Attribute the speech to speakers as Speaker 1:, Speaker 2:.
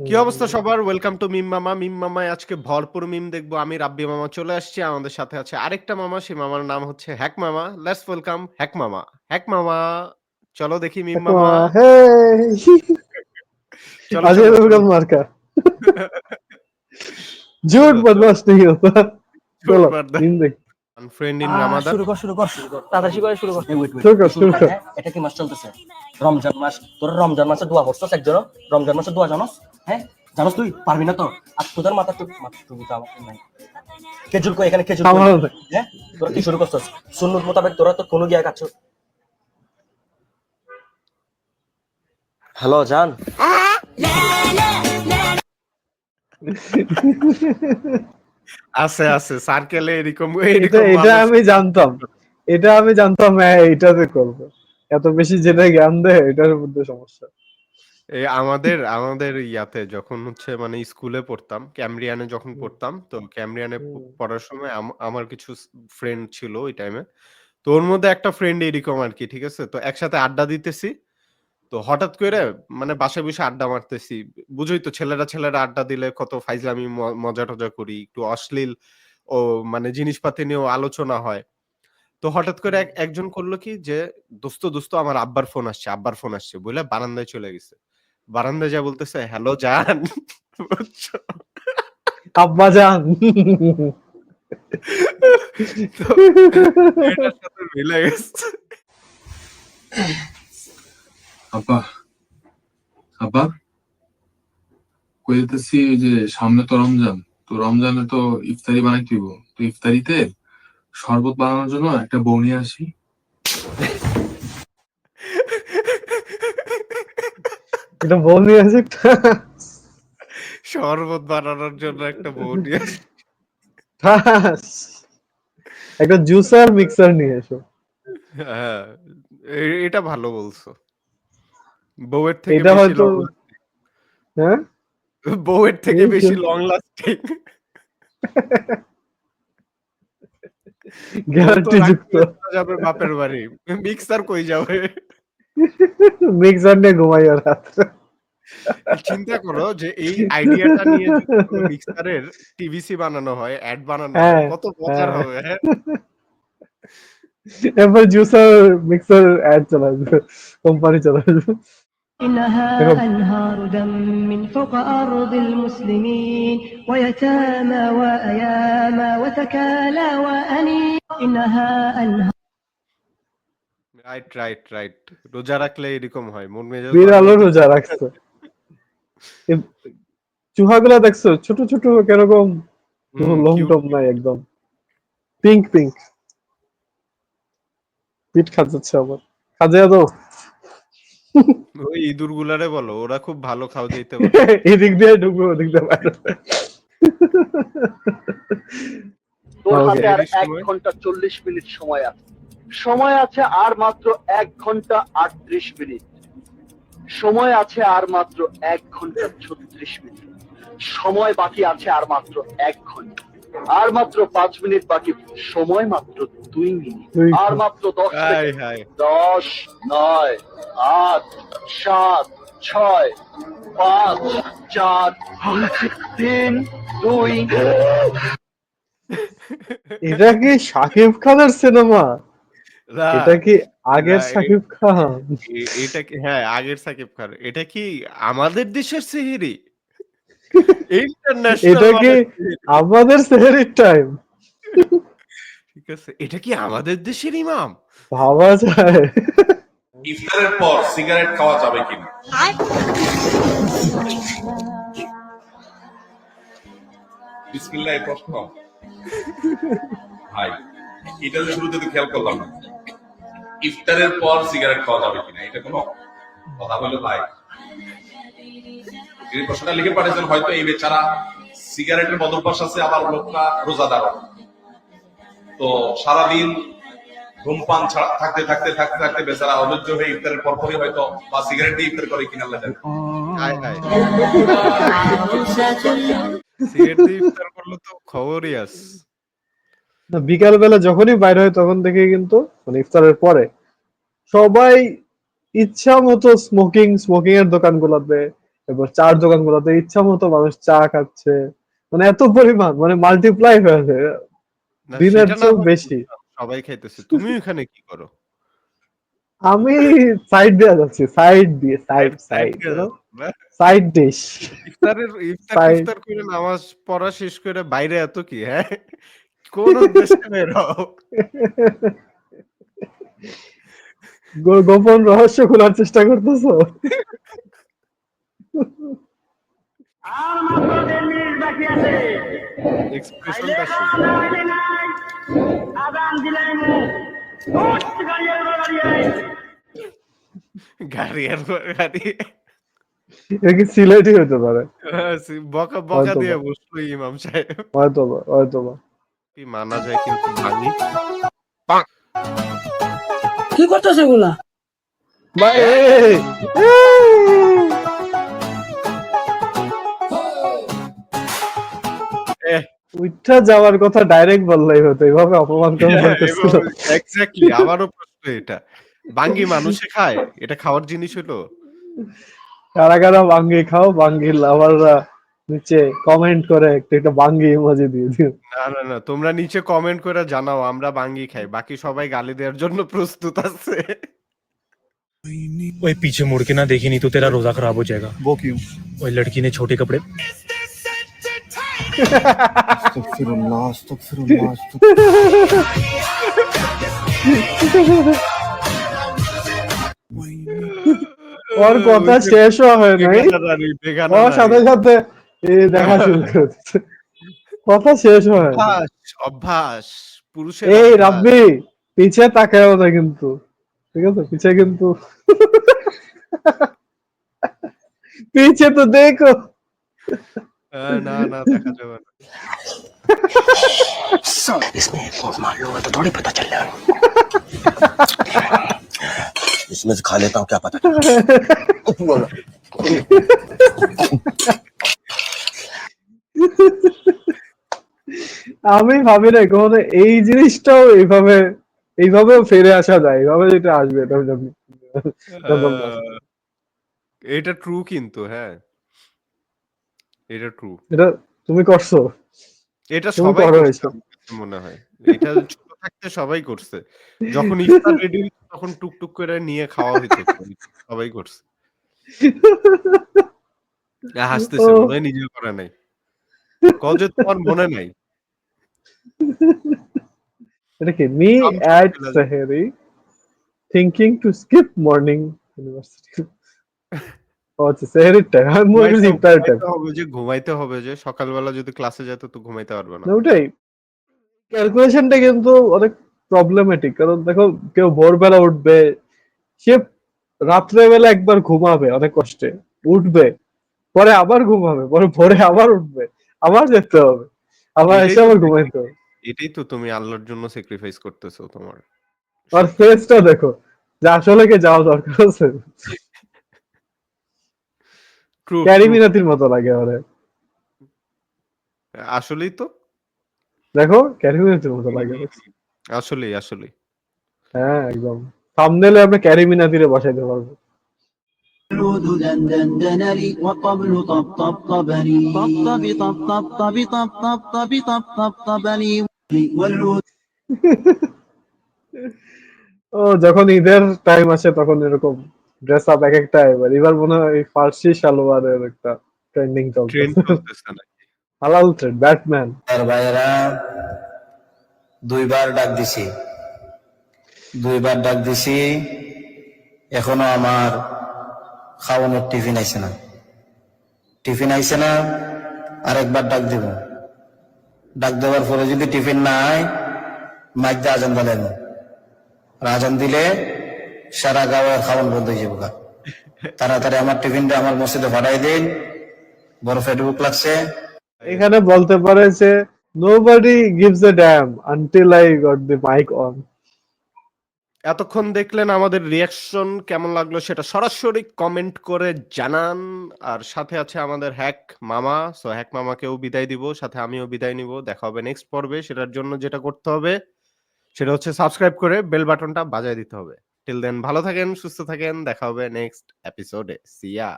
Speaker 1: কি অবস্থা সবার? ওয়েলকাম টু মিম মামা। মিম মামায় আজকে ভরপুর মিম দেখবো। আমি রাব্বি মামা চলে আসছি। আমাদের সাথে আছে আরেকটা মামা। সেই মামার নাম হচ্ছে হ্যাক মামা। লেটস ওয়েলকাম হ্যাক মামা। হ্যাক মামা, চলো দেখি মিম মামা।
Speaker 2: হেই
Speaker 1: চলো,
Speaker 2: आज
Speaker 1: চলো, চলো।
Speaker 2: वेलकम मार्का झूठ
Speaker 1: চলো, চলো।
Speaker 2: बर्दाश्त नहीं होता
Speaker 1: ছোট
Speaker 2: चलो
Speaker 1: পর্দা।
Speaker 2: नींद देख
Speaker 1: আনফ্রেন্ড ইন রামাদান।
Speaker 3: শুরু কর তাড়াতাড়ি করে শুরু কর। ওয়েট ওয়েট
Speaker 2: शुरू कर
Speaker 3: শুরু
Speaker 2: शुरू
Speaker 3: কর।
Speaker 2: कर
Speaker 3: হ্যাঁ, এটা কি মাস চলতেছে? রমজান মাস। তোর রমজান মাসে দোয়া করছস একজন? রমজান মাসে দোয়া জানোস? হ্যাঁ, জানোস তুই পারবি না তো? আর তোদের মাথা টুকু তো আমার নাই। খেজুর কই, এখানে খেজুর কই?
Speaker 2: हमारा देख
Speaker 3: হ্যাঁ, তোরা কি শুরু করছস? সুন্নত মোতাবেক তোরা তো কোনো গিয়া কাছ। হ্যালো জান।
Speaker 1: আছে, আছে। সার্কেলে এরকম
Speaker 2: এটা
Speaker 1: এরকম
Speaker 2: এটা
Speaker 1: মানুষ।
Speaker 2: আমি জানতাম হ্যাঁ এটাতে করব এত বেশি জেনে জ্ঞান দেয় এটার মধ্যে সমস্যা
Speaker 1: আমাদের আমাদের ইয়াতে যখন হচ্ছে মানে স্কুলে পড়তাম, ক্যামব্রিয়ানে যখন
Speaker 2: হুম,
Speaker 1: পড়তাম, তো ক্যামব্রিয়ানে
Speaker 2: হুম,
Speaker 1: পড়ার সময় আমার কিছু ফ্রেন্ড ছিল ওই টাইমে। তো ওর মধ্যে একটা ফ্রেন্ড এরকম আরকি, ঠিক আছে? তো একসাথে আড্ডা দিতেছি। তো হঠাৎ কইরা মানে বাসায় বসে আড্ডা মারতেছি। বুঝোই তো ছেলেরা আড্ডা দিলে কত ফাইজলামি মজা-টজা করি। একটু অশ্লীল ও মানে জিনিসপাতি নিয়েও আলোচনা হয়। তো হঠাৎ করে
Speaker 2: হুম।
Speaker 1: একজন করল কি যে, "দোস্ত আমার আব্বার ফোন আসছে" বইলা বারান্দায় চলে গেছে। বারান্দায় যেয়ে বলতেছে, "হ্যালো জান।" বুঝছো?
Speaker 2: আব্বা জান
Speaker 1: তো এটার সাথে মিলে গেছে।
Speaker 4: আব্বা আব্বা কই যেতেছি, ওই যে সামনে তো রমজান। তো রমজানে তো ইফতারি বানাইতে হইব। তো ইফতারিতে শরবত বানানোর জন্য একটা বউ নিয়ে আসি।
Speaker 2: এটা বলনি আছে একটা
Speaker 1: শরবত বানানোর জন্য একটা বউ নিয়ে আসি।
Speaker 2: ঠাস। একটা জুসার মিক্সার নিয়ে এসো
Speaker 1: হ্যাঁ, এটা ভালো বলছো। বউয়ের থেকে
Speaker 2: এটা
Speaker 1: বেশি
Speaker 2: হয়তো
Speaker 1: লং
Speaker 2: হ্যাঁ
Speaker 1: বউয়ের থেকে
Speaker 2: এই তো
Speaker 1: বেশি লং লাস্টিং। বউ তো
Speaker 2: গ্যারান্টি
Speaker 1: রাগ
Speaker 2: যুক্ত
Speaker 1: করে চলে যাবে বাপের বাড়ি। মিক্সার কই যাবে?
Speaker 2: মিক্সার নিয়ে ঘুমাইও রাত্রে
Speaker 1: চিন্তা করো যে এই আইডিয়াটা নিয়ে যদি কোন মিক্সারের টিভিসি বানানো হয়, অ্যাড বানানো হয়,
Speaker 2: হ্যাঁ
Speaker 1: কত মজার
Speaker 2: হ্যাঁ
Speaker 1: হবে, হ্যাঁ?
Speaker 2: এরপর জুসার মিক্সার অ্যাড চলে আসবে কোম্পানি চলে আসবে
Speaker 5: إنها
Speaker 2: এখন
Speaker 5: أنهار دم من فوق أرض المسلمين ويتامى وأياما وتكالى وأنين إنها أنهار
Speaker 1: রাইট। রোজা রাখলে এরকম হয়। মন মেজাজ ভালো
Speaker 2: বিড়ালও
Speaker 1: হইতে
Speaker 2: রোজা
Speaker 1: থাকে।
Speaker 2: রাখছে এই চুহাগুলা দেখছো ছোট ছোট কিরকম
Speaker 1: হুম,
Speaker 2: লোম
Speaker 1: কিউট।
Speaker 2: টোম নাই একদম পিঙ্ক পিঙ্ক পিঠ খাচ্ছে আবার কাজে দাও
Speaker 1: ওই ইঁদুর গুলারে বলো, ওরা খুব ভালো খাওয়া যাইতে পারে।
Speaker 2: এদিক দিয়ে ঢুকবে ওদিক দিয়ে বাইরে
Speaker 6: তোর
Speaker 2: ওকে
Speaker 6: হাতে আর
Speaker 1: সেহরির
Speaker 6: ১
Speaker 1: সময়
Speaker 6: ঘন্টা ৪০ মিনিট সময় আছে। সময় আছে আর মাত্র ১ ঘন্টা ৩৮ মিনিট। সময় আছে আর মাত্র ১ ঘন্টা ৩৬ মিনিট। সময় বাকি আছে আর মাত্র ১ ঘন্টা। আর মাত্র ৫ মিনিট বাকি। সময় মাত্র ২ মিনিট।
Speaker 2: তুই
Speaker 6: আর মাত্র ১০
Speaker 1: হায়,
Speaker 6: সেকেন্ড।
Speaker 1: হায়।
Speaker 6: ১০, ৯, ৮, ৭, ৬, ৫, ৪, ৩, ২
Speaker 2: এটা কি শাকিব খানের সিনেমা
Speaker 1: না,
Speaker 2: এটা কি
Speaker 1: না
Speaker 2: আগের শাকিব খান
Speaker 1: এটা কি হ্যাঁ, আগের সাকিব খান। এটা কি আমাদের দেশের সেহরি? ইন্টারন্যাশনাল
Speaker 2: এটা কি
Speaker 1: মানের সেহরি।
Speaker 2: আমাদের সেহরির টাইম
Speaker 1: ঠিক আছে। এটা কি আমাদের দেশের ইমাম?
Speaker 2: ভাবা যায়
Speaker 7: ইফতারের পর সিগারেট খাওয়া যাবে কিনা? বিসমিল্লাহ, এই প্রশ্ন ভাই, এটা তো শুরুতে তো খেয়াল করলাম না। ইফতারের পর সিগারেট খাওয়া যাবে কিনা, এটা কোনো কথা বলে ভাই? এই প্রশ্নটা লিখে পাঠিয়েছেন হয়তো এই বেচারা সিগারেটের মদভ্যাস আছে, আবার লোকটা রোজাদার। তো সারাদিন ধূমপান ছাড়া থাকতে বেচারা অধৈর্য হয়ে ইফতারের পরপরই হয়তো বা সিগারেট দিয়ে ইফতার করে কিনা জানে।
Speaker 1: হায়, হায়। সিগারেট দিয়ে ইফতার করলে তো খবরই আছে।
Speaker 2: না, বিকাল বেলা যখনই বাইরে হয় তখন দেখি কিন্তু মানে ইফতারের পরে সবাই ইচ্ছা মতো স্মোকিং এর দোকান গুলাতে এবার চার দোকানগুলোতে ইচ্ছা মতো মানুষ চা খাচ্ছে, মানে এত পরিমাণ, মানে মাল্টিপ্লাই হয়েছে
Speaker 1: না
Speaker 2: দিনের
Speaker 1: সেটা না
Speaker 2: চেয়েও
Speaker 1: হয়
Speaker 2: বেশি।
Speaker 1: বুঝলাম, সবাই খাইতেছে। তুমি ওখানে কি করো?
Speaker 2: আমি সাইড দিয়ে যাচ্ছি, সাইড দিয়ে, সাইড
Speaker 1: সাইড সাইড
Speaker 2: সাইড,
Speaker 1: দিয়ে যাচ্ছ না?
Speaker 2: সাইড ডিশ,
Speaker 1: ইফতার
Speaker 2: সাইড।
Speaker 1: টিফতার করে নামাজ পড়া শেষ করে বাইরে এত কি, হ্যাঁ? কোন উদ্দেশ্যে বের হও?
Speaker 2: গোপন রহস্য খোলার চেষ্টা করতেছো?
Speaker 5: আর মাত্র 1.5 মিনিট বাকি আছে।
Speaker 1: এক্সপ্রেশনটা সেই।
Speaker 5: আজান দিলাই মু গাড়িয়ার গাড়িয়ায়
Speaker 1: গাড়ি আর গাড়ি।
Speaker 2: এটা কি সিলেটি হতে পারে?
Speaker 1: বকা বকা
Speaker 2: হয়তো
Speaker 1: দিয়ে
Speaker 2: বা,
Speaker 1: বসলো ইমাম সাহেব।
Speaker 2: হয়তো বা, হয়তো বা।
Speaker 1: কি মানা যায় কিন্তু ভাঙি।
Speaker 5: কি করতেছ এগুলা?
Speaker 2: ভাই
Speaker 1: এহ,
Speaker 2: উঠা যাওয়ার কথা ডাইরেক্ট বললেই হতো, এভাবে অপমান কেন করতেছিল?
Speaker 1: এক্স্যাক্টলি আমারও প্রশ্ন এটা। বাঙ্গি মানুষে খায়? এটা খাওয়ার জিনিস হলো?
Speaker 2: কারা কারা বাঙ্গি খাও, বাঙ্গি লাভাররা নিচে কমেন্ট করে একটা বাঙ্গি ইমোজি দিয়ে দিও।
Speaker 1: না না না, তোমরা নিচে কমেন্ট করে জানাও আমরা বাঙ্গি খাই, বাকি সবাই গালি দেওয়ার জন্য প্রস্তুত আছে।
Speaker 8: ओए पीछे मुड़ के ना देखी नहीं तो तेरा रोजा खराब हो जाएगा।
Speaker 9: वो क्यों?
Speaker 8: ओए लड़की ने छोटे कपड़े
Speaker 9: अस्तगफिरुल्लाह अस्तगफिरुल्लाह अस्तगफिरुल्लाह।
Speaker 2: ওর কথা শেষ হয় নাই,
Speaker 1: বেগানা
Speaker 2: ওর সাথে
Speaker 1: নারী।
Speaker 2: সাথে দেখা শুরু করছে, কথা শেষ হয় নাই।
Speaker 1: অভ্যাস অভ্যাস পুরুষের
Speaker 2: এই
Speaker 1: অভ্যাস।
Speaker 2: রাব্বি, পিছে তাকাও না কিন্তু, ঠিক আছে? পিছে কিন্তু পিছে তো দেখো।
Speaker 1: না না দেখা যাবে না।
Speaker 3: इसमें एक और मार लूंगा तो थोड़ी पता चल जाएगा। इसमें से खा लेता हूँ, क्या पता।
Speaker 2: আমি ভাবি না কখনো এই জিনিসটাও এইভাবেও ফিরে আসা যায়, এইভাবে যেটা আসবে এটা আমি জানতাম না।
Speaker 1: আহ, এটা ট্রু কিন্তু, হ্যাঁ এটা ট্রু।
Speaker 2: এটা তুমি করছো,
Speaker 1: এটা
Speaker 2: তুমি
Speaker 1: সবাই
Speaker 2: করো
Speaker 1: করছে
Speaker 2: এসব।
Speaker 1: আমার কাছে মনে হয়। এটা ছোট থাকতে সবাই করছে। যখন ইফতার রেডি হইতো তখন টুকটুক করে নিয়ে খাওয়া হইতো। সবাই করছে। হাসতেছে,
Speaker 2: ও,
Speaker 1: মনে হয় নিজেও করে নাই। কও যে তোমার মনে নাই।
Speaker 2: এটা কি মি
Speaker 1: সব
Speaker 2: অ্যাট
Speaker 1: ফেলে যায়।
Speaker 2: Sehri thinking to skip morning university. ও আচ্ছা, সেহেরির টাইম, আমি মনে করছি ইফতারের টাইম।
Speaker 1: ঘুমাইতে হবে যে সকালবেলা যদি ক্লাসে যেত তো ঘুমাইতে পারবে না।
Speaker 2: না ওটাই, ক্যালকুলেশনটা কিন্তু অনেক প্রবলেমেটিক, কারণ দেখো কেউ ভোরবেলা উঠবে, সে রাত্রেবেলা একবার ঘুমাবে অনেক কষ্টে, উঠবে, পরে আবার ঘুমাবে, পরে ভোরে আবার উঠবে, আবার যেতে হবে, আবার
Speaker 1: এটাই
Speaker 2: এসে
Speaker 1: তো
Speaker 2: আবার ঘুমাইতে হবে।
Speaker 1: এটাই তো তুমি আল্লাহর জন্য স্যাক্রিফাইস করতেছো তোমার
Speaker 2: আর ফেসটা দেখো, যে আসলে কি যাওয়া দরকার আছে?
Speaker 1: ট্রু
Speaker 2: ক্যারি
Speaker 1: ট্রু
Speaker 2: মিনাতির মতো লাগে আমারে।
Speaker 1: আসলেই তো
Speaker 2: দেখো ক্যারি মিনাতির মতো লাগে।
Speaker 1: আসলেই আসলেই
Speaker 2: হ্যাঁ একদম, থাম্বনেইলে আপনি ক্যারি মিনাতিরে বসাইতে পারবো।
Speaker 10: العود دندن لي والطبل طبطبني طبطب طبطب طبطب طبطبني والعود
Speaker 2: ও যখন ঈদের টাইম আসে তখন এরকম ড্রেস আপ এক একটা, এবার মনে হয় এই ফার্সি সালোয়ারের একটা ট্রেন্ডিং
Speaker 1: ট্রেন
Speaker 2: চলতেছে।
Speaker 1: চলতেছে না।
Speaker 2: হালাল ট্রেন্ড, ব্যাটম্যান।
Speaker 11: আর ভাইয়েরা দুইবার ডাক দিছি, এখনো আমার খাওয়ানোর টিফিন আইছে না, আরেকবার ডাক দিব। ডাক দেওয়ার পরে যদি টিফিন না হয়, মাইক দিয়ে আজান দিলেন, আজান দিলে সারা গাঁয়ের খাওয়ান বন্ধ হয়ে যাবো। তাড়াতাড়ি আমার টিফিনটা আমার মসজিদে পাঠাই দিন, বড় ফেসবুক লাগছে।
Speaker 2: এখানে বলতে পারে যে nobody gives a damn until I got the mic on.
Speaker 1: এতক্ষণ দেখলেন আমাদের রিয়াকশন, কেমন লাগলো সেটা সরাসরি কমেন্ট করে জানান। আর সাথে আছে আমাদের হ্যাক মামা, সো হ্যাক মামাকেও বিদায় দিব, সাথে আমিও বিদায় নিব। দেখা হবে নেক্সট পর্বে। সেটার জন্য যেটা করতে হবে সেটা হচ্ছে সাবস্ক্রাইব করে বেল বাটনটা বাজায় দিতে হবে। টিল দেন ভালো থাকেন, সুস্থ থাকেন, দেখা হবে নেক্সট এপিসোডে। সিয়া।